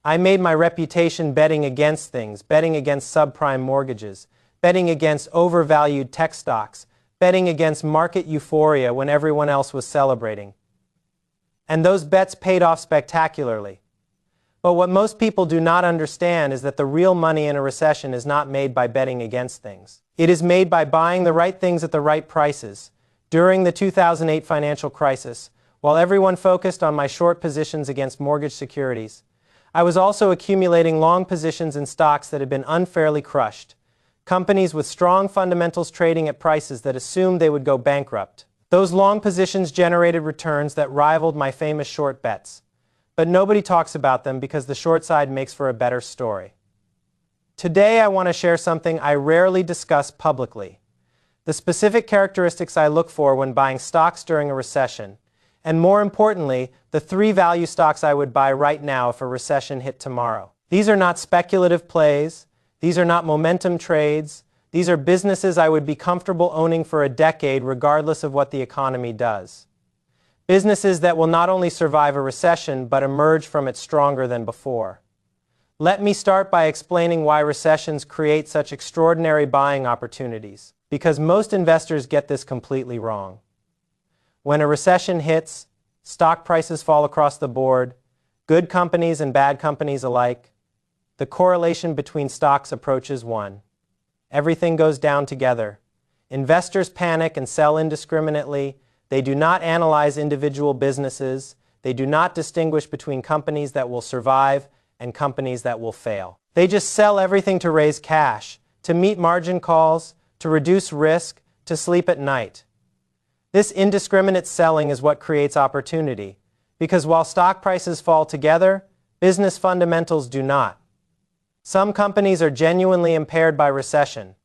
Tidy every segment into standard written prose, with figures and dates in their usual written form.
I made my reputation betting against things, betting against subprime mortgages, betting against overvalued tech stocks, betting against market euphoria when everyone else was celebrating. And those bets paid off spectacularly. But what most people do not understand is that the real money in a recession is not made by betting against things. It is made by buying the right things at the right prices. During the 2008 financial crisis, while everyone focused on my short positions against mortgage securities, I was also accumulating long positions in stocks that had been unfairly crushed, companies with strong fundamentals trading at prices that assumed they would go bankrupt. Those long positions generated returns that rivaled my famous short bets. But nobody talks about them because the short side makes for a better story. Today I want to share something I rarely discuss publicly: the specific characteristics I look for when buying stocks during a recession, and more importantly, the 3 value stocks I would buy right now if a recession hit tomorrow. These are not speculative plays. These are not momentum trades. These are businesses I would be comfortable owning for a decade regardless of what the economy does. Businesses that will not only survive a recession but emerge from it stronger than before. Let me start by explaining why recessions create such extraordinary buying opportunities, because most investors get this completely wrong. When a recession hits, stock prices fall across the board, good companies and bad companies alike. The correlation between stocks approaches 1. Everything goes down together. Investors panic and sell indiscriminately. They do not analyze individual businesses. They do not distinguish between companies that will survive and companies that will fail. They just sell everything to raise cash, to meet margin calls, to reduce risk, to sleep at night. This indiscriminate selling is what creates opportunity, because while stock prices fall together, business fundamentals do not. Some companies are genuinely impaired by recession.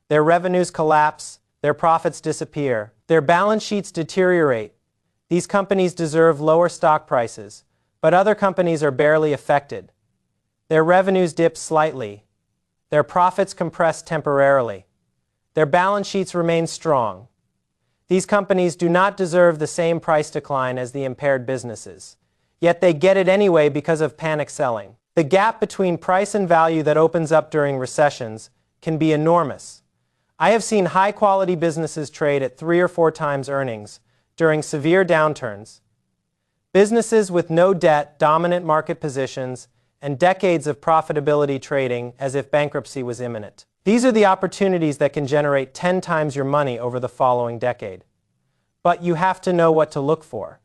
Their revenues collapse, their profits disappear, their balance sheets deteriorate. These companies deserve lower stock prices, but other companies are barely affected. Their revenues dip slightly. Their profits compress temporarily. Their balance sheets remain strong. These companies do not deserve the same price decline as the impaired businesses. Yet they get it anyway because of panic selling. The gap between price and value that opens up during recessions can be enormous. I have seen high-quality businesses trade at 3 or 4 times earnings during severe downturns. Businesses with no debt, dominant market positions, and decades of profitability trading as if bankruptcy was imminent. These are the opportunities that can generate 10 times your money over the following decade. But you have to know what to look for.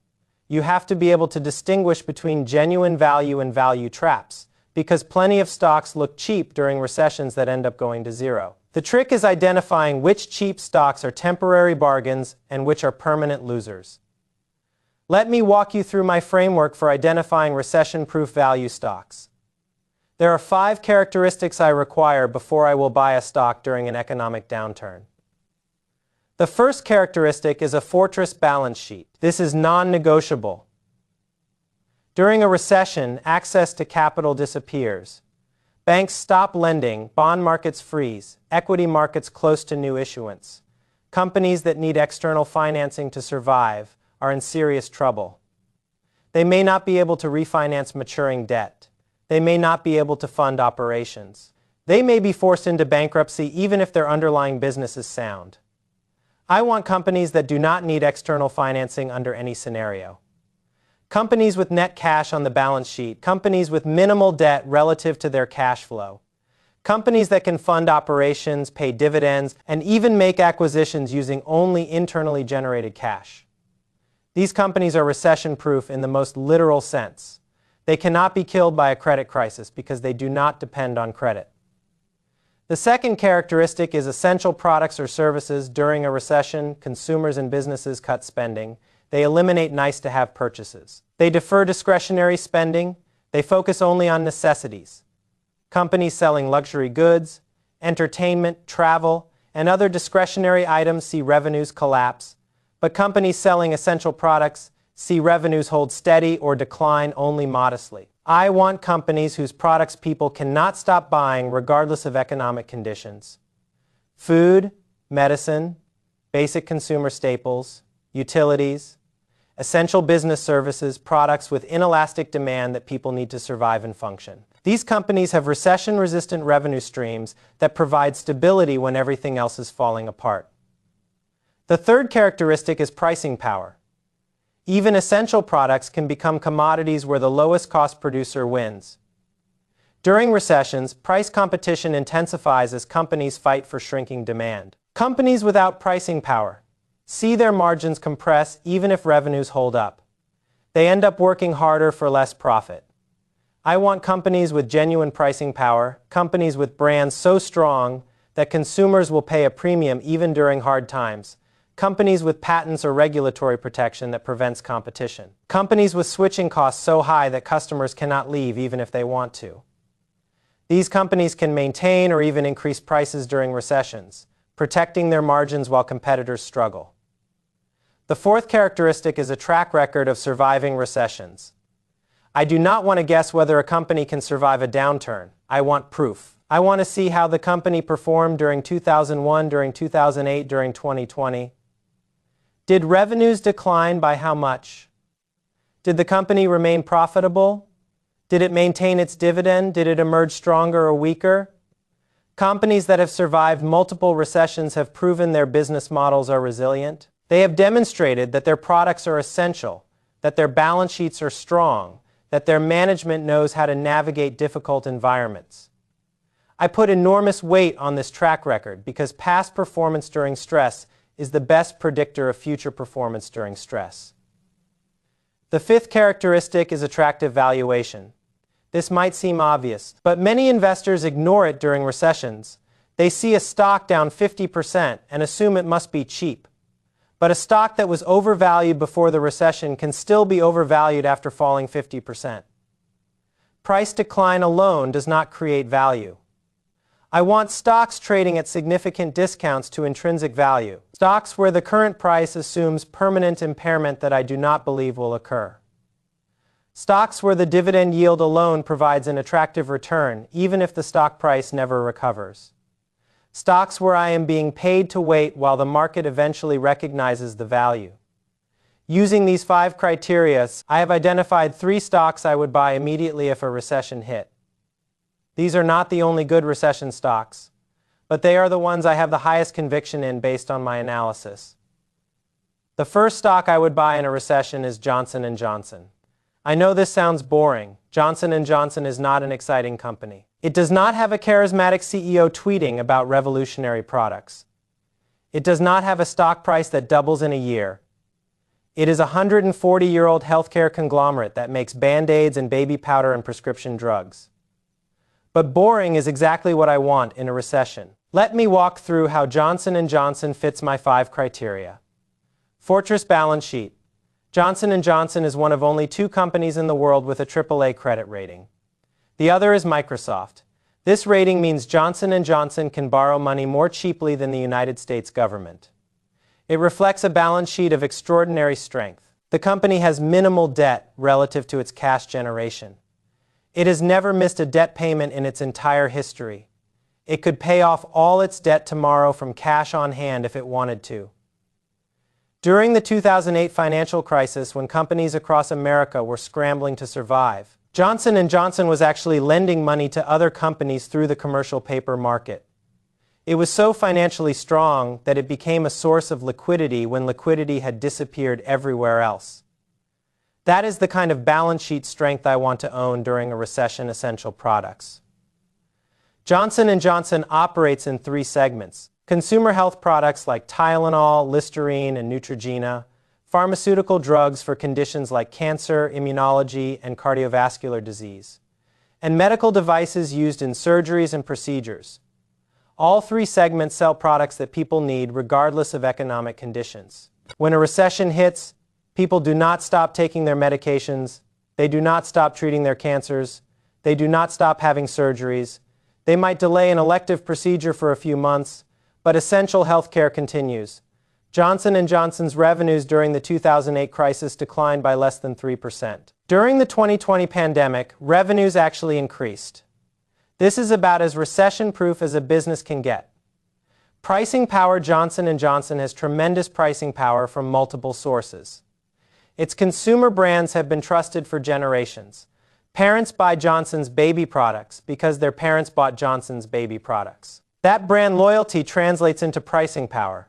You have to be able to distinguish between genuine value and value traps, because plenty of stocks look cheap during recessions that end up going to zero. The trick is identifying which cheap stocks are temporary bargains and which are permanent losers. Let me walk you through my framework for identifying recession-proof value stocks. There are 5 characteristics I require before I will buy a stock during an economic downturn. The first characteristic is a fortress balance sheet. This is non-negotiable. During a recession, access to capital disappears. Banks stop lending, bond markets freeze, equity markets close to new issuance. Companies that need external financing to survive are in serious trouble. They may not be able to refinance maturing debt. They may not be able to fund operations. They may be forced into bankruptcy even if their underlying business is sound. I want companies that do not need external financing under any scenario. Companies with net cash on the balance sheet, companies with minimal debt relative to their cash flow, companies that can fund operations, pay dividends, and even make acquisitions using only internally generated cash. These companies are recession-proof in the most literal sense. They cannot be killed by a credit crisis because they do not depend on credit. The second characteristic is essential products or services. During a recession, consumers and businesses cut spending. They eliminate nice-to-have purchases. They defer discretionary spending. They focus only on necessities. Companies selling luxury goods, entertainment, travel, and other discretionary items see revenues collapse, but companies selling essential products see revenues hold steady or decline only modestly. I want companies whose products people cannot stop buying regardless of economic conditions. Food, medicine, basic consumer staples, utilities, essential business services, products with inelastic demand that people need to survive and function. These companies have recession-resistant revenue streams that provide stability when everything else is falling apart. The third characteristic is pricing power. Even essential products can become commodities where the lowest cost producer wins. During recessions, price competition intensifies as companies fight for shrinking demand. Companies without pricing power see their margins compress even if revenues hold up. They end up working harder for less profit. I want companies with genuine pricing power, companies with brands so strong that consumers will pay a premium even during hard times, companies with patents or regulatory protection that prevents competition, companies with switching costs so high that customers cannot leave even if they want to. These companies can maintain or even increase prices during recessions, protecting their margins while competitors struggle. The fourth characteristic is a track record of surviving recessions. I do not want to guess whether a company can survive a downturn. I want proof. I want to see how the company performed during 2001, during 2008, during 2020. Did revenues decline by how much? Did the company remain profitable? Did it maintain its dividend? Did it emerge stronger or weaker? Companies that have survived multiple recessions have proven their business models are resilient. They have demonstrated that their products are essential, that their balance sheets are strong, that their management knows how to navigate difficult environments. I put enormous weight on this track record because past performance during stress is the best predictor of future performance during stress. The fifth characteristic is attractive valuation. This might seem obvious, but many investors ignore it during recessions. They see a stock down 50% and assume it must be cheap. But a stock that was overvalued before the recession can still be overvalued after falling 50%. Price decline alone does not create value. I want stocks trading at significant discounts to intrinsic value, stocks where the current price assumes permanent impairment that I do not believe will occur. Stocks where the dividend yield alone provides an attractive return, even if the stock price never recovers. Stocks where I am being paid to wait while the market eventually recognizes the value. Using these 5 criteria, I have identified 3 stocks I would buy immediately if a recession hit. These are not the only good recession stocks, but they are the ones I have the highest conviction in based on my analysis. The first stock I would buy in a recession is Johnson & Johnson. I know this sounds boring. Johnson & Johnson is not an exciting company. It does not have a charismatic CEO tweeting about revolutionary products. It does not have a stock price that doubles in a year. It is a 140-year-old healthcare conglomerate that makes Band-Aids and baby powder and prescription drugs. But boring is exactly what I want in a recession. Let me walk through how Johnson & Johnson fits my 5 criteria. Fortress balance sheet. Johnson & Johnson is one of only 2 companies in the world with a AAA credit rating. The other is Microsoft. This rating means Johnson & Johnson can borrow money more cheaply than the United States government. It reflects a balance sheet of extraordinary strength. The company has minimal debt relative to its cash generation. It has never missed a debt payment in its entire history. It could pay off all its debt tomorrow from cash on hand if it wanted to. During the 2008 financial crisis, when companies across America were scrambling to survive, Johnson & Johnson was actually lending money to other companies through the commercial paper market. It was so financially strong that it became a source of liquidity when liquidity had disappeared everywhere else. That is the kind of balance sheet strength I want to own during a recession. Essential products. Johnson & Johnson operates in 3 segments: consumer health products like Tylenol, Listerine, and Neutrogena, pharmaceutical drugs for conditions like cancer, immunology, and cardiovascular disease, and medical devices used in surgeries and procedures. All 3 segments sell products that people need regardless of economic conditions. When a recession hits, people do not stop taking their medications, they do not stop treating their cancers, they do not stop having surgeries, they might delay an elective procedure for a few months, but essential health care continues. Johnson & Johnson's revenues during the 2008 crisis declined by less than 3%. During the 2020 pandemic, revenues actually increased. This is about as recession-proof as a business can get. Pricing power. Johnson & Johnson has tremendous pricing power from multiple sources. Its consumer brands have been trusted for generations. Parents buy Johnson's baby products because their parents bought Johnson's baby products. That brand loyalty translates into pricing power.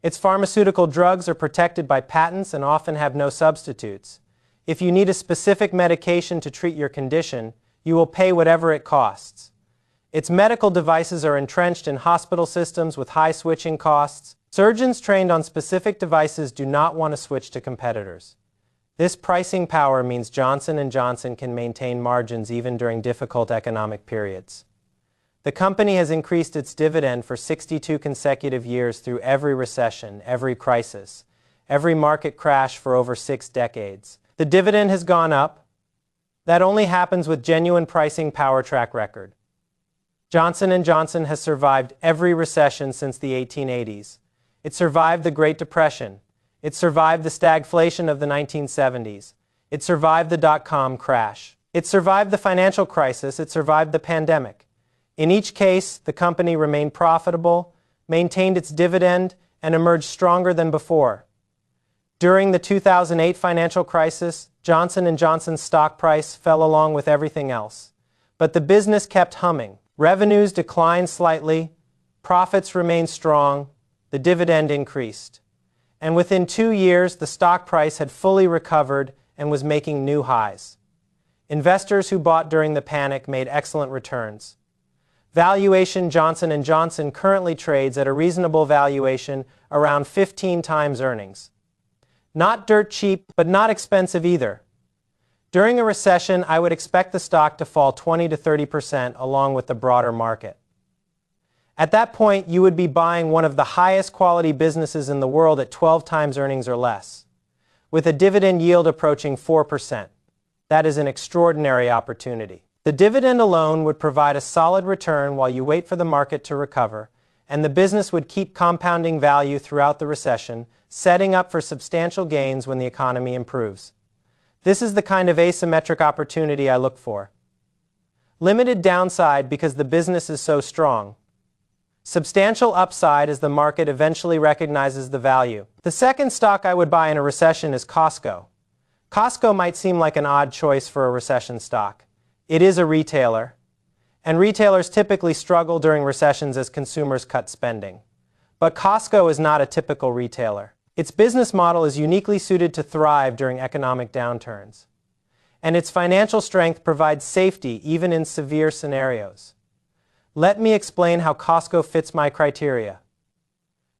Its pharmaceutical drugs are protected by patents and often have no substitutes. If you need a specific medication to treat your condition, you will pay whatever it costs. Its medical devices are entrenched in hospital systems with high switching costs. Surgeons trained on specific devices do not want to switch to competitors. This pricing power means Johnson & Johnson can maintain margins even during difficult economic periods. The company has increased its dividend for 62 consecutive years through every recession, every crisis, every market crash for over 6 decades. The dividend has gone up. That only happens with genuine pricing power track record. Johnson & Johnson has survived every recession since the 1880s. It survived the Great Depression. It survived the stagflation of the 1970s. It survived the dot-com crash. It survived the financial crisis. It survived the pandemic. In each case, the company remained profitable, maintained its dividend, and emerged stronger than before. During the 2008 financial crisis, Johnson & Johnson's stock price fell along with everything else. But the business kept humming. Revenues declined slightly, profits remained strong, the dividend increased. And within 2 years, the stock price had fully recovered and was making new highs. Investors who bought during the panic made excellent returns. Valuation: Johnson & Johnson currently trades at a reasonable valuation around 15 times earnings. Not dirt cheap, but not expensive either. During a recession, I would expect the stock to fall 20 to 30% along with the broader market. At that point, you would be buying one of the highest quality businesses in the world at 12 times earnings or less, with a dividend yield approaching 4%. That is an extraordinary opportunity. The dividend alone would provide a solid return while you wait for the market to recover, and the business would keep compounding value throughout the recession, setting up for substantial gains when the economy improves. This is the kind of asymmetric opportunity I look for. Limited downside because the business is so strong. Substantial upside as the market eventually recognizes the value. The second stock I would buy in a recession is Costco. Costco might seem like an odd choice for a recession stock. It is a retailer, and retailers typically struggle during recessions as consumers cut spending. But Costco is not a typical retailer. Its business model is uniquely suited to thrive during economic downturns. And its financial strength provides safety even in severe scenarios. Let me explain how Costco fits my criteria.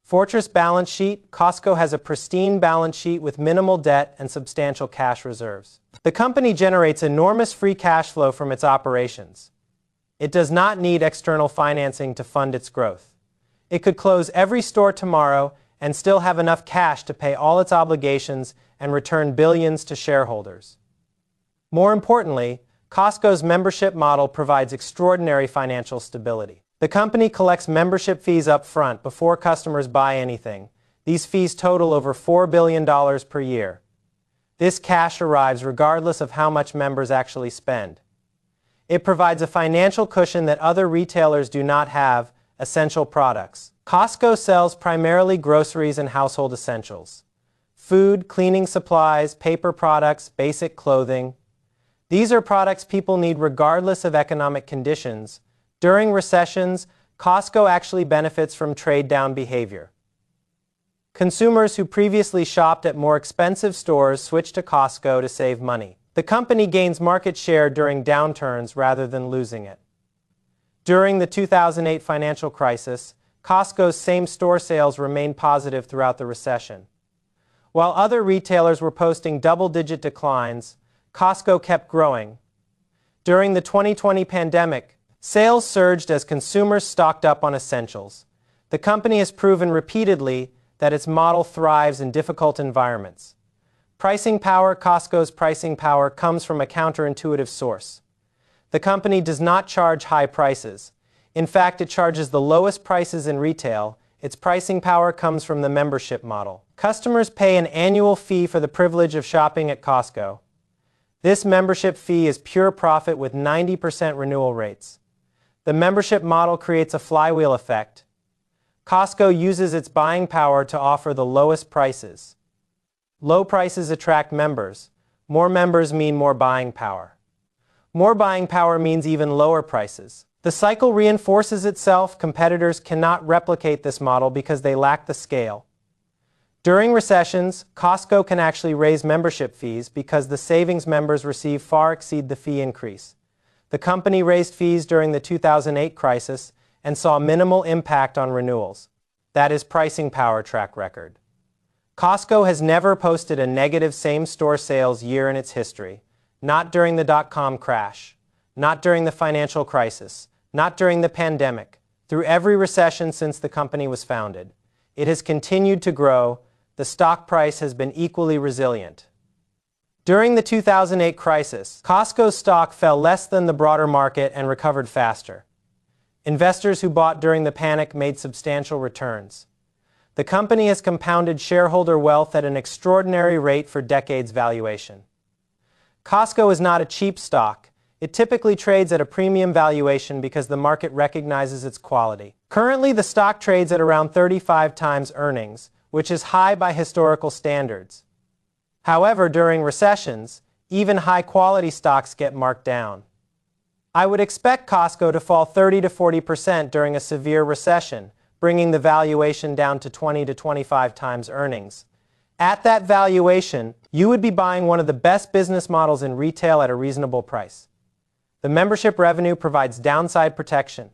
Fortress balance sheet: Costco has a pristine balance sheet with minimal debt and substantial cash reserves. The company generates enormous free cash flow from its operations. It does not need external financing to fund its growth. It could close every store tomorrow and still have enough cash to pay all its obligations and return billions to shareholders. More importantly, Costco's membership model provides extraordinary financial stability. The company collects membership fees up front before customers buy anything. These fees total over $4 billion per year. This cash arrives regardless of how much members actually spend. It provides a financial cushion that other retailers do not have: essential products. Costco sells primarily groceries and household essentials. Food, cleaning supplies, paper products, basic clothing. These are products people need regardless of economic conditions. During recessions, Costco actually benefits from trade-down behavior. Consumers who previously shopped at more expensive stores switch to Costco to save money. The company gains market share during downturns rather than losing it. During the 2008 financial crisis, Costco's same-store sales remained positive throughout the recession. While other retailers were posting double-digit declines, Costco kept growing. During the 2020 pandemic, sales surged as consumers stocked up on essentials. The company has proven repeatedly that its model thrives in difficult environments. Pricing power: Costco's pricing power comes from a counterintuitive source. The company does not charge high prices. In fact, it charges the lowest prices in retail. Its pricing power comes from the membership model. Customers pay an annual fee for the privilege of shopping at Costco. This membership fee is pure profit with 90% renewal rates. The membership model creates a flywheel effect. Costco uses its buying power to offer the lowest prices. Low prices attract members. More members mean more buying power. More buying power means even lower prices. The cycle reinforces itself. Competitors cannot replicate this model because they lack the scale. During recessions, Costco can actually raise membership fees because the savings members receive far exceed the fee increase. The company raised fees during the 2008 crisis and saw minimal impact on renewals. That is pricing power track record. Costco has never posted a negative same-store sales year in its history. Not during the dot-com crash, not during the financial crisis, not during the pandemic. Through every recession since the company was founded, it has continued to grow. The stock price has been equally resilient. During the 2008 crisis, Costco's stock fell less than the broader market and recovered faster. Investors who bought during the panic made substantial returns. The company has compounded shareholder wealth at an extraordinary rate for decades valuation. Costco is not a cheap stock. It typically trades at a premium valuation because the market recognizes its quality. Currently, the stock trades at around 35 times earnings, which is high by historical standards. However, during recessions, even high-quality stocks get marked down. I would expect Costco to fall 30 to 40% during a severe recession, bringing the valuation down to 20 to 25 times earnings. At that valuation, you would be buying one of the best business models in retail at a reasonable price. The membership revenue provides downside protection.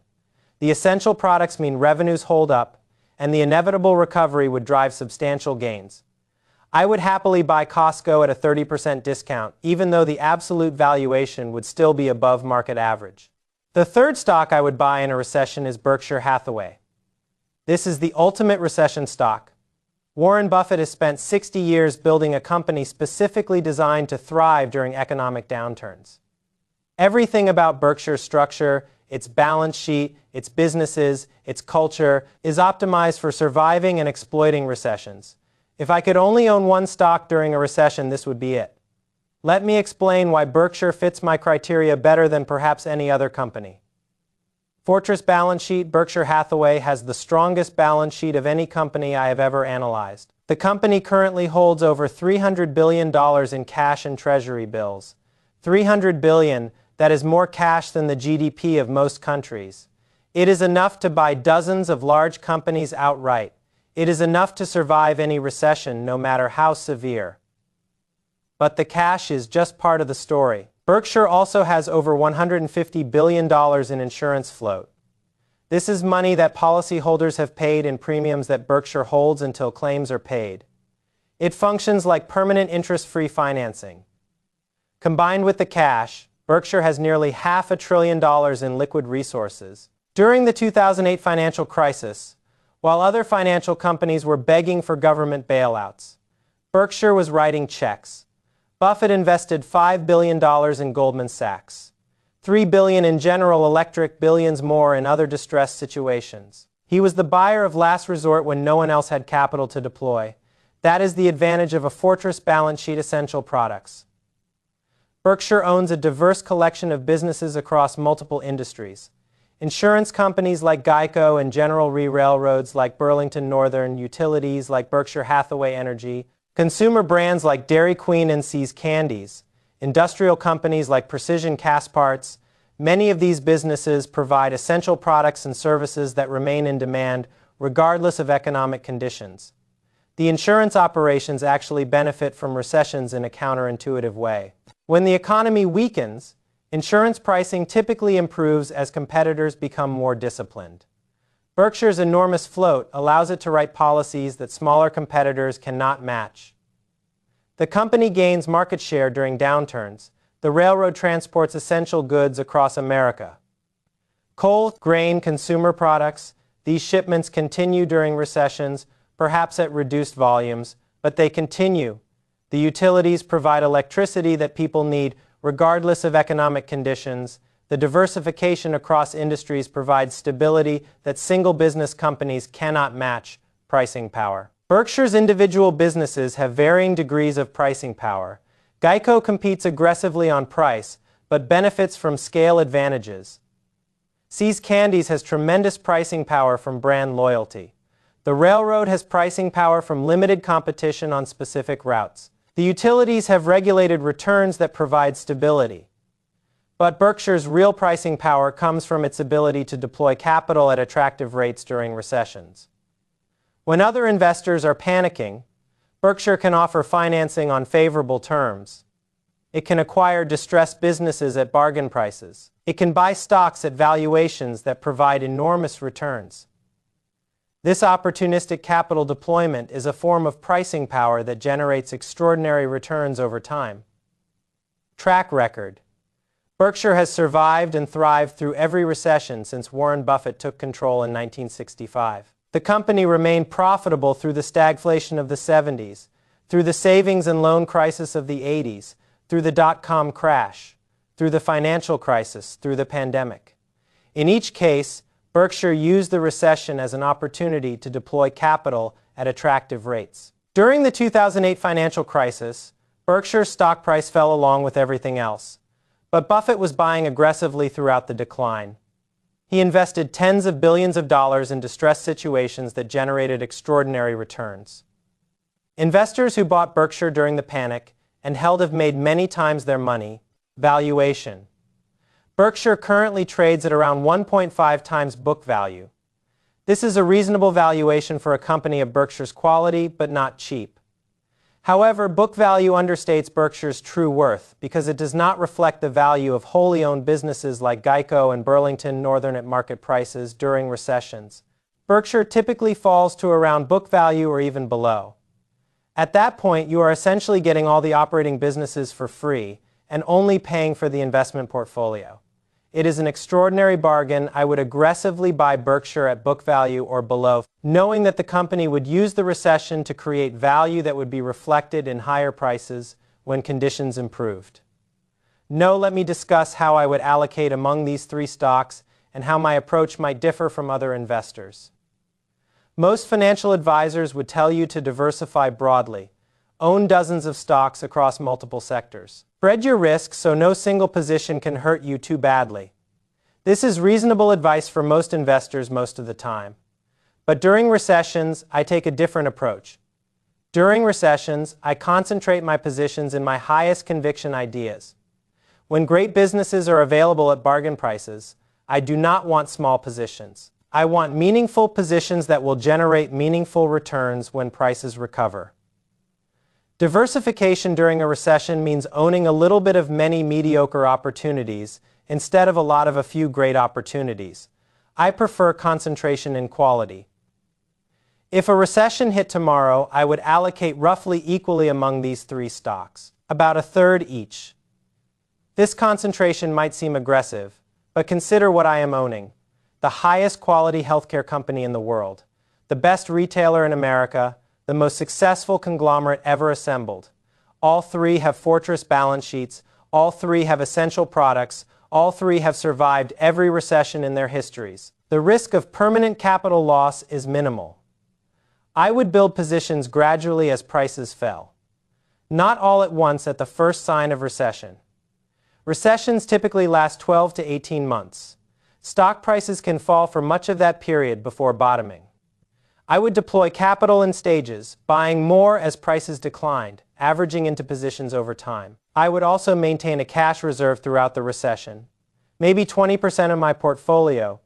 The essential products mean revenues hold up, and the inevitable recovery would drive substantial gains. I would happily buy Costco at a 30% discount, even though the absolute valuation would still be above market average. The third stock I would buy in a recession is Berkshire Hathaway. This is the ultimate recession stock. Warren Buffett has spent 60 years building a company specifically designed to thrive during economic downturns. Everything about Berkshire's structure, its balance sheet, its businesses, its culture, is optimized for surviving and exploiting recessions. If I could only own one stock during a recession, this would be it. Let me explain why Berkshire fits my criteria better than perhaps any other company. Fortress balance sheet. Berkshire Hathaway has the strongest balance sheet of any company I have ever analyzed. The company currently holds over $300 billion in cash and treasury bills. $300 billion, that is more cash than the GDP of most countries. It is enough to buy dozens of large companies outright. It is enough to survive any recession, no matter how severe. But the cash is just part of the story. Berkshire also has over $150 billion in insurance float. This is money that policyholders have paid in premiums that Berkshire holds until claims are paid. It functions like permanent interest-free financing. Combined with the cash, Berkshire has nearly $500 billion in liquid resources. During the 2008 financial crisis, while other financial companies were begging for government bailouts, Berkshire was writing checks. Buffett invested $5 billion in Goldman Sachs, $3 billion in General Electric, billions more in other distressed situations. He was the buyer of last resort when no one else had capital to deploy. That is the advantage of a fortress balance sheet. Essential products. Berkshire owns a diverse collection of businesses across multiple industries. Insurance companies like Geico and General Re, railroads like Burlington Northern, utilities like Berkshire Hathaway Energy, consumer brands like Dairy Queen and See's Candies, industrial companies like Precision Castparts. Many of these businesses provide essential products and services that remain in demand regardless of economic conditions. The insurance operations actually benefit from recessions in a counterintuitive way. When the economy weakens, insurance pricing typically improves as competitors become more disciplined. Berkshire's enormous float allows it to write policies that smaller competitors cannot match. The company gains market share during downturns. The railroad transports essential goods across America. Coal, grain, consumer products, these shipments continue during recessions, perhaps at reduced volumes, but they continue. The utilities provide electricity that people need regardless of economic conditions. The diversification across industries provides stability that single business companies cannot match. Pricing power. Berkshire's individual businesses have varying degrees of pricing power. Geico competes aggressively on price, but benefits from scale advantages. See's Candies has tremendous pricing power from brand loyalty. The railroad has pricing power from limited competition on specific routes. The utilities have regulated returns that provide stability. But Berkshire's real pricing power comes from its ability to deploy capital at attractive rates during recessions. When other investors are panicking, Berkshire can offer financing on favorable terms. It can acquire distressed businesses at bargain prices. It can buy stocks at valuations that provide enormous returns. This opportunistic capital deployment is a form of pricing power that generates extraordinary returns over time. Track record. Berkshire has survived and thrived through every recession since Warren Buffett took control in 1965. The company remained profitable through the stagflation of the 70s, through the savings and loan crisis of the 80s, through the dot-com crash, through the financial crisis, through the pandemic. In each case, Berkshire used the recession as an opportunity to deploy capital at attractive rates. During the 2008 financial crisis, Berkshire's stock price fell along with everything else, but Buffett was buying aggressively throughout the decline. He invested tens of billions of dollars in distressed situations that generated extraordinary returns. Investors who bought Berkshire during the panic and held have made many times their money. Valuation. Berkshire currently trades at around 1.5 times book value. This is a reasonable valuation for a company of Berkshire's quality, but not cheap. However, book value understates Berkshire's true worth because it does not reflect the value of wholly owned businesses like Geico and Burlington Northern at market prices during recessions. Berkshire typically falls to around book value or even below. At that point, you are essentially getting all the operating businesses for free and only paying for the investment portfolio. It is an extraordinary bargain. I would aggressively buy Berkshire at book value or below, knowing that the company would use the recession to create value that would be reflected in higher prices when conditions improved. Now let me discuss how I would allocate among these three stocks and how my approach might differ from other investors. Most financial advisors would tell you to diversify broadly. Own dozens of stocks across multiple sectors. Spread your risk so no single position can hurt you too badly. This is reasonable advice for most investors most of the time. But during recessions, I take a different approach. During recessions, I concentrate my positions in my highest conviction ideas. When great businesses are available at bargain prices, I do not want small positions. I want meaningful positions that will generate meaningful returns when prices recover. Diversification during a recession means owning a little bit of many mediocre opportunities instead of a lot of a few great opportunities. I prefer concentration in quality. If a recession hit tomorrow, I would allocate roughly equally among these three stocks, about a third each. This concentration might seem aggressive, but consider what I am owning. The highest quality healthcare company in the world, the best retailer in America, the most successful conglomerate ever assembled. All three have fortress balance sheets. All three have essential products. All three have survived every recession in their histories. The risk of permanent capital loss is minimal. I would build positions gradually as prices fell. Not all at once at the first sign of recession. Recessions typically last 12 to 18 months. Stock prices can fall for much of that period before bottoming. I would deploy capital in stages, buying more as prices declined, averaging into positions over time. I would also maintain a cash reserve throughout the recession, maybe 20% of my portfolio.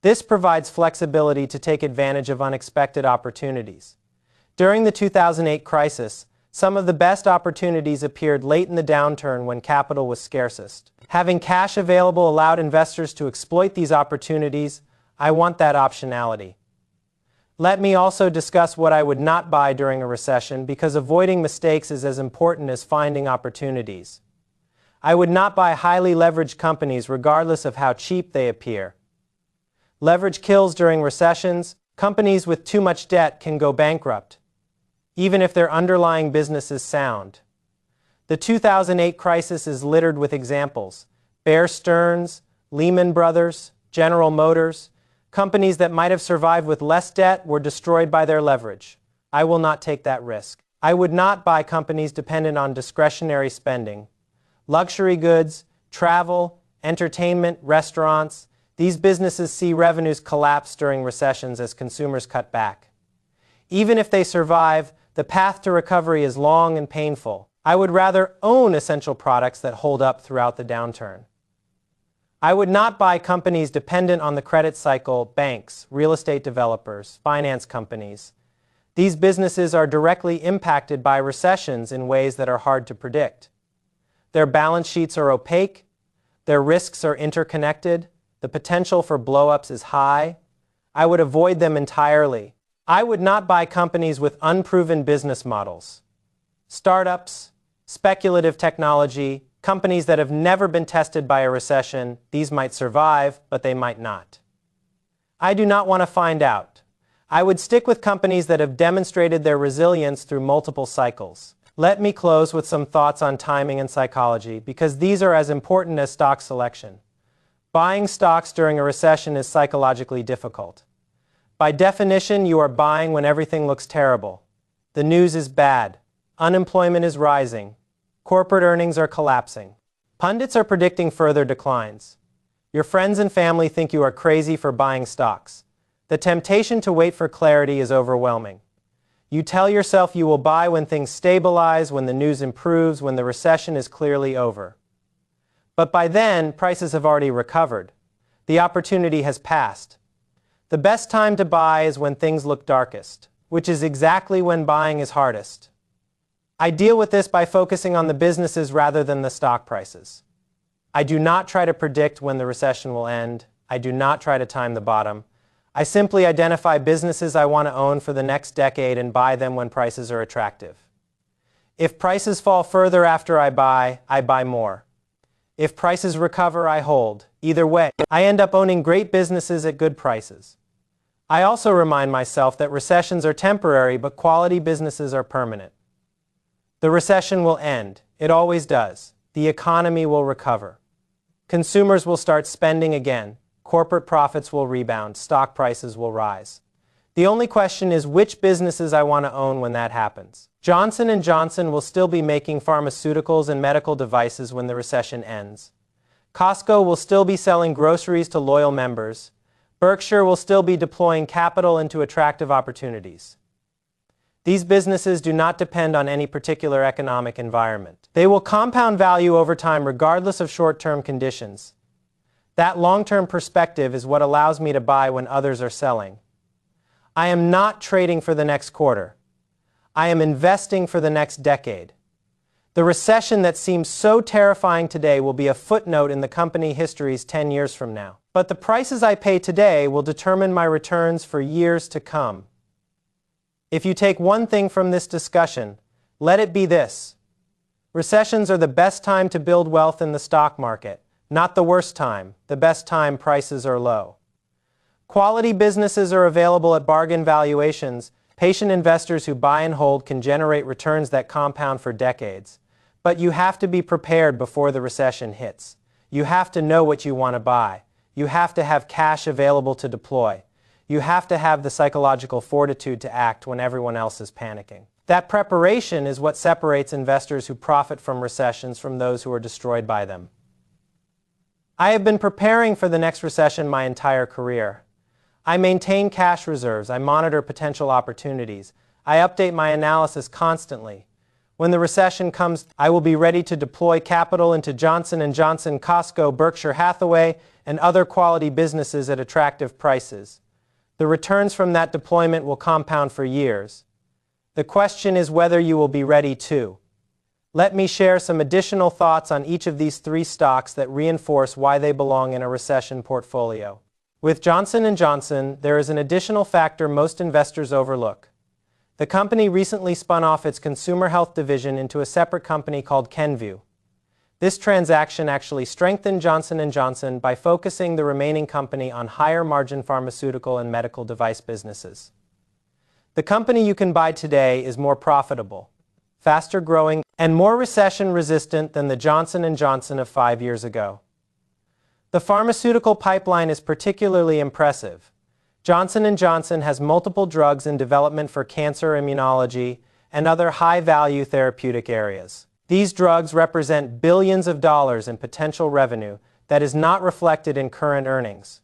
This provides flexibility to take advantage of unexpected opportunities. During the 2008 crisis, some of the best opportunities appeared late in the downturn when capital was scarcest. Having cash available allowed investors to exploit these opportunities. I want that optionality. Let me also discuss what I would not buy during a recession because avoiding mistakes is as important as finding opportunities. I would not buy highly leveraged companies regardless of how cheap they appear. Leverage kills during recessions. Companies with too much debt can go bankrupt, even if their underlying business is sound. The 2008 crisis is littered with examples. Bear Stearns, Lehman Brothers, General Motors. Companies that might have survived with less debt were destroyed by their leverage. I will not take that risk. I would not buy companies dependent on discretionary spending. Luxury goods, travel, entertainment, restaurants. These businesses see revenues collapse during recessions as consumers cut back. Even if they survive, the path to recovery is long and painful. I would rather own essential products that hold up throughout the downturn. I would not buy companies dependent on the credit cycle, banks, real estate developers, finance companies. These businesses are directly impacted by recessions in ways that are hard to predict. Their balance sheets are opaque, their risks are interconnected, the potential for blow-ups is high. I would avoid them entirely. I would not buy companies with unproven business models. Startups, speculative technology, companies that have never been tested by a recession, these might survive, but they might not. I do not want to find out. I would stick with companies that have demonstrated their resilience through multiple cycles. Let me close with some thoughts on timing and psychology, because these are as important as stock selection. Buying stocks during a recession is psychologically difficult. By definition, you are buying when everything looks terrible. The news is bad. Unemployment is rising. Corporate earnings are collapsing. Pundits are predicting further declines. Your friends and family think you are crazy for buying stocks. The temptation to wait for clarity is overwhelming. You tell yourself you will buy when things stabilize, when the news improves, when the recession is clearly over. But by then, prices have already recovered. The opportunity has passed. The best time to buy is when things look darkest, which is exactly when buying is hardest. I deal with this by focusing on the businesses rather than the stock prices. I do not try to predict when the recession will end. I do not try to time the bottom. I simply identify businesses I want to own for the next decade and buy them when prices are attractive. If prices fall further after I buy more. If prices recover, I hold. Either way, I end up owning great businesses at good prices. I also remind myself that recessions are temporary, but quality businesses are permanent. The recession will end. It always does. The economy will recover. Consumers will start spending again. Corporate profits will rebound. Stock prices will rise. The only question is which businesses I want to own when that happens. Johnson & Johnson will still be making pharmaceuticals and medical devices when the recession ends. Costco will still be selling groceries to loyal members. Berkshire will still be deploying capital into attractive opportunities. These businesses do not depend on any particular economic environment. They will compound value over time regardless of short-term conditions. That long-term perspective is what allows me to buy when others are selling. I am not trading for the next quarter. I am investing for the next decade. The recession that seems so terrifying today will be a footnote in the company histories 10 years from now. But the prices I pay today will determine my returns for years to come. If you take one thing from this discussion, let it be this. Recessions are the best time to build wealth in the stock market, not the worst time, the best time prices are low. Quality businesses are available at bargain valuations. Patient investors who buy and hold can generate returns that compound for decades. But you have to be prepared before the recession hits. You have to know what you want to buy. You have to have cash available to deploy. You have to have the psychological fortitude to act when everyone else is panicking. That preparation is what separates investors who profit from recessions from those who are destroyed by them. I have been preparing for the next recession my entire career. I maintain cash reserves. I monitor potential opportunities. I update my analysis constantly. When the recession comes, I will be ready to deploy capital into Johnson & Johnson, Costco, Berkshire Hathaway, and other quality businesses at attractive prices. The returns from that deployment will compound for years. The question is whether you will be ready too. Let me share some additional thoughts on each of these three stocks that reinforce why they belong in a recession portfolio. With Johnson & Johnson, there is an additional factor most investors overlook. The company recently spun off its consumer health division into a separate company called Kenvue. This transaction actually strengthened Johnson & Johnson by focusing the remaining company on higher-margin pharmaceutical and medical device businesses. The company you can buy today is more profitable, faster-growing, and more recession-resistant than the Johnson & Johnson of 5 years ago. The pharmaceutical pipeline is particularly impressive. Johnson & Johnson has multiple drugs in development for cancer, immunology, and other high-value therapeutic areas. These drugs represent billions of dollars in potential revenue that is not reflected in current earnings.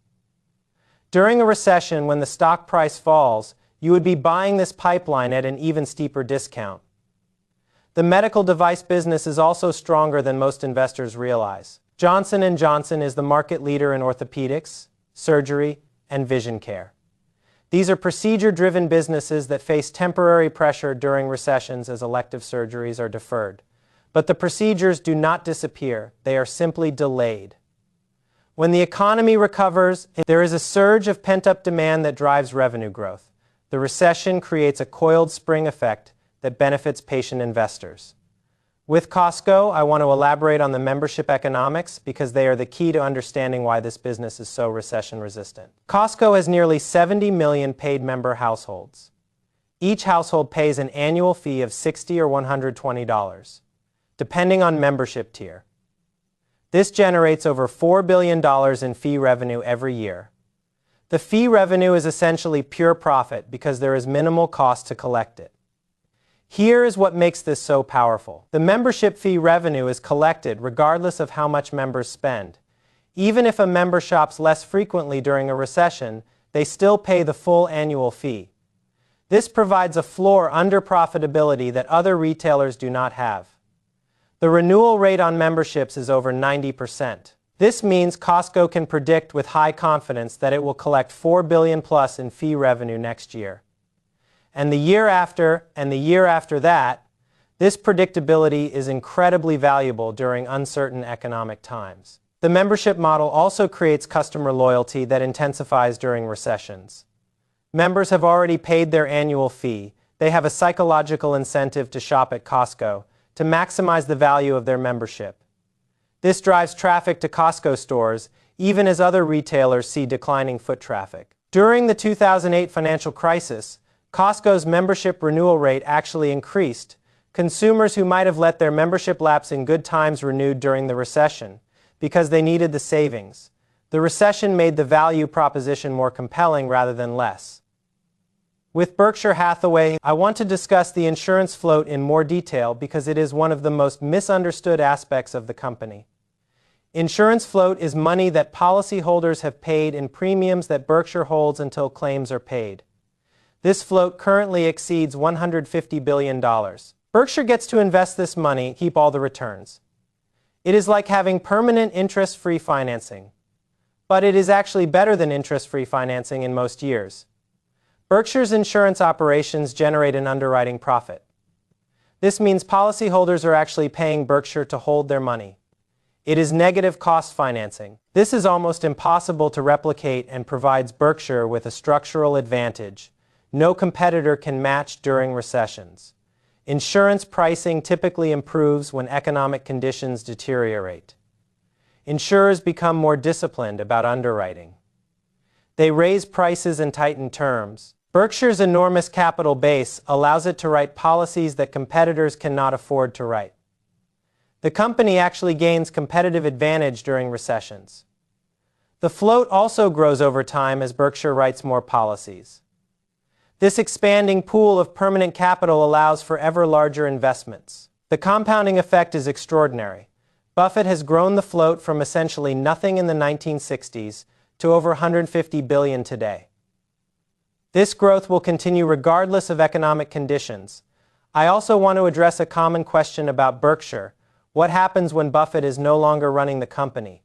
During a recession, when the stock price falls, you would be buying this pipeline at an even steeper discount. The medical device business is also stronger than most investors realize. Johnson & Johnson is the market leader in orthopedics, surgery, and vision care. These are procedure-driven businesses that face temporary pressure during recessions as elective surgeries are deferred. But the procedures do not disappear, they are simply delayed. When the economy recovers, there is a surge of pent-up demand that drives revenue growth. The recession creates a coiled spring effect that benefits patient investors. With Costco, I want to elaborate on the membership economics because they are the key to understanding why this business is so recession-resistant. Costco has nearly 70 million paid member households. Each household pays an annual fee of $60 or $120, depending on membership tier. This generates over $4 billion in fee revenue every year. The fee revenue is essentially pure profit because there is minimal cost to collect it. Here is what makes this so powerful. The membership fee revenue is collected regardless of how much members spend. Even if a member shops less frequently during a recession, they still pay the full annual fee. This provides a floor under profitability that other retailers do not have. The renewal rate on memberships is over 90%. This means Costco can predict with high confidence that it will collect $4 billion plus in fee revenue next year. And the year after, and the year after that, this predictability is incredibly valuable during uncertain economic times. The membership model also creates customer loyalty that intensifies during recessions. Members have already paid their annual fee. They have a psychological incentive to shop at Costco to maximize the value of their membership. This drives traffic to Costco stores, even as other retailers see declining foot traffic. During the 2008 financial crisis, Costco's membership renewal rate actually increased. Consumers who might have let their membership lapse in good times renewed during the recession because they needed the savings. The recession made the value proposition more compelling rather than less. With Berkshire Hathaway, I want to discuss the insurance float in more detail because it is one of the most misunderstood aspects of the company. Insurance float is money that policyholders have paid in premiums that Berkshire holds until claims are paid. This float currently exceeds $150 billion. Berkshire gets to invest this money, keep all the returns. It is like having permanent interest-free financing. But it is actually better than interest-free financing in most years. Berkshire's insurance operations generate an underwriting profit. This means policyholders are actually paying Berkshire to hold their money. It is negative cost financing. This is almost impossible to replicate and provides Berkshire with a structural advantage no competitor can match during recessions. Insurance pricing typically improves when economic conditions deteriorate. Insurers become more disciplined about underwriting. They raise prices and tighten terms. Berkshire's enormous capital base allows it to write policies that competitors cannot afford to write. The company actually gains competitive advantage during recessions. The float also grows over time as Berkshire writes more policies. This expanding pool of permanent capital allows for ever larger investments. The compounding effect is extraordinary. Buffett has grown the float from essentially nothing in the 1960s to over $150 billion today. This growth will continue regardless of economic conditions. I also want to address a common question about Berkshire. What happens when Buffett is no longer running the company?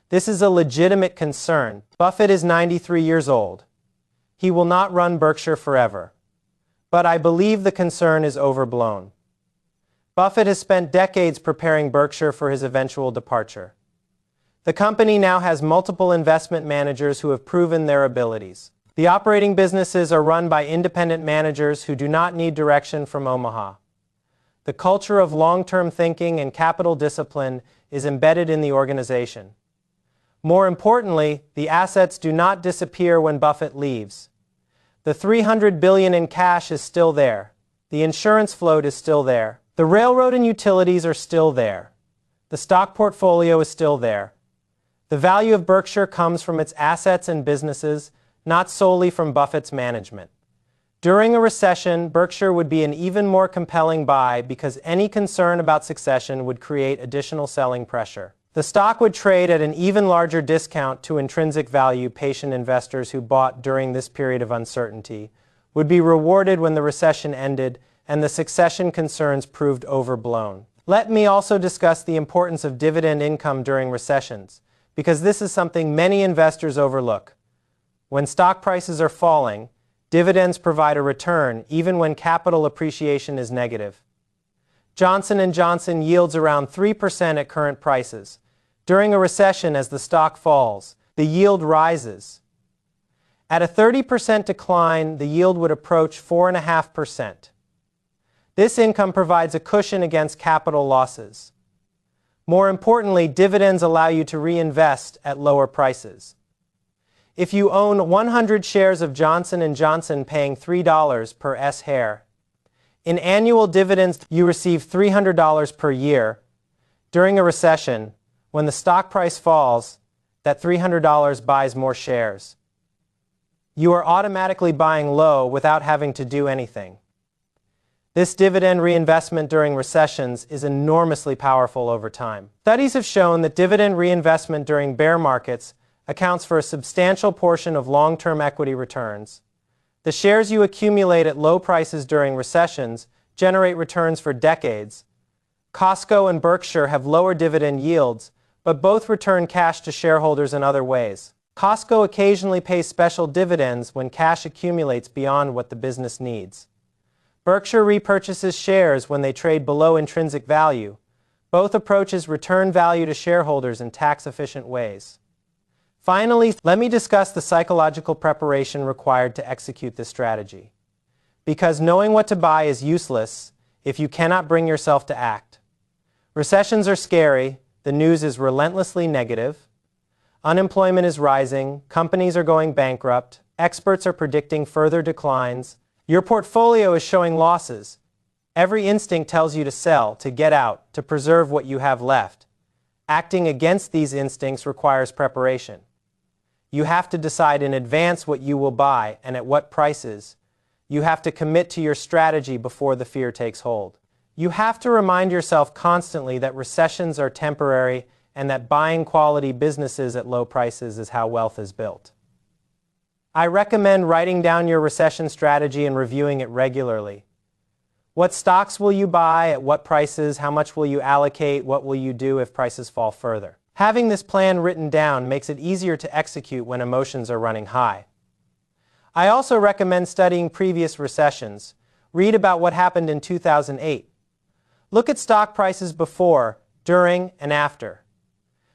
This is a legitimate concern. Buffett is 93 years old. He will not run Berkshire forever. But I believe the concern is overblown. Buffett has spent decades preparing Berkshire for his eventual departure. The company now has multiple investment managers who have proven their abilities. The operating businesses are run by independent managers who do not need direction from Omaha. The culture of long-term thinking and capital discipline is embedded in the organization. More importantly, the assets do not disappear when Buffett leaves. The $300 billion in cash is still there. The insurance float is still there. The railroad and utilities are still there. The stock portfolio is still there. The value of Berkshire comes from its assets and businesses, not solely from Buffett's management. During a recession, Berkshire would be an even more compelling buy because any concern about succession would create additional selling pressure. The stock would trade at an even larger discount to intrinsic value. Patient investors who bought during this period of uncertainty would be rewarded when the recession ended and the succession concerns proved overblown. Let me also discuss the importance of dividend income during recessions, because this is something many investors overlook. When stock prices are falling, dividends provide a return even when capital appreciation is negative. Johnson & Johnson yields around 3% at current prices. During a recession, as the stock falls, the yield rises. At a 30% decline, the yield would approach 4.5%. This income provides a cushion against capital losses. More importantly, dividends allow you to reinvest at lower prices. If you own 100 shares of Johnson & Johnson paying $3 per share, in annual dividends you receive $300 per year. During a recession, when the stock price falls, that $300 buys more shares. You are automatically buying low without having to do anything. This dividend reinvestment during recessions is enormously powerful over time. Studies have shown that dividend reinvestment during bear markets accounts for a substantial portion of long-term equity returns. The shares you accumulate at low prices during recessions generate returns for decades. Costco and Berkshire have lower dividend yields, but both return cash to shareholders in other ways. Costco occasionally pays special dividends when cash accumulates beyond what the business needs. Berkshire repurchases shares when they trade below intrinsic value. Both approaches return value to shareholders in tax-efficient ways. Finally, let me discuss the psychological preparation required to execute this strategy. Because knowing what to buy is useless if you cannot bring yourself to act. Recessions are scary, the news is relentlessly negative, unemployment is rising, companies are going bankrupt, experts are predicting further declines, your portfolio is showing losses. Every instinct tells you to sell, to get out, to preserve what you have left. Acting against these instincts requires preparation. You have to decide in advance what you will buy and at what prices. You have to commit to your strategy before the fear takes hold. You have to remind yourself constantly that recessions are temporary and that buying quality businesses at low prices is how wealth is built. I recommend writing down your recession strategy and reviewing it regularly. What stocks will you buy, at what prices, how much will you allocate, what will you do if prices fall further? Having this plan written down makes it easier to execute when emotions are running high. I also recommend studying previous recessions. Read about what happened in 2008. Look at stock prices before, during, and after.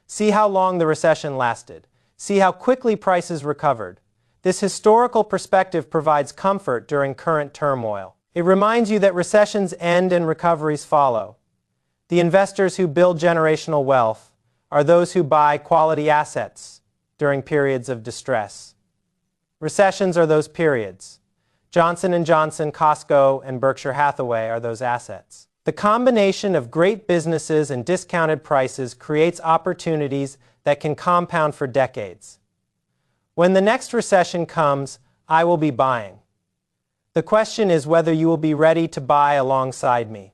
See how long the recession lasted. See how quickly prices recovered. This historical perspective provides comfort during current turmoil. It reminds you that recessions end and recoveries follow. The investors who build generational wealth are those who buy quality assets during periods of distress. Recessions are those periods. Johnson & Johnson, Costco, and Berkshire Hathaway are those assets. The combination of great businesses and discounted prices creates opportunities that can compound for decades. When the next recession comes, I will be buying. The question is whether you will be ready to buy alongside me.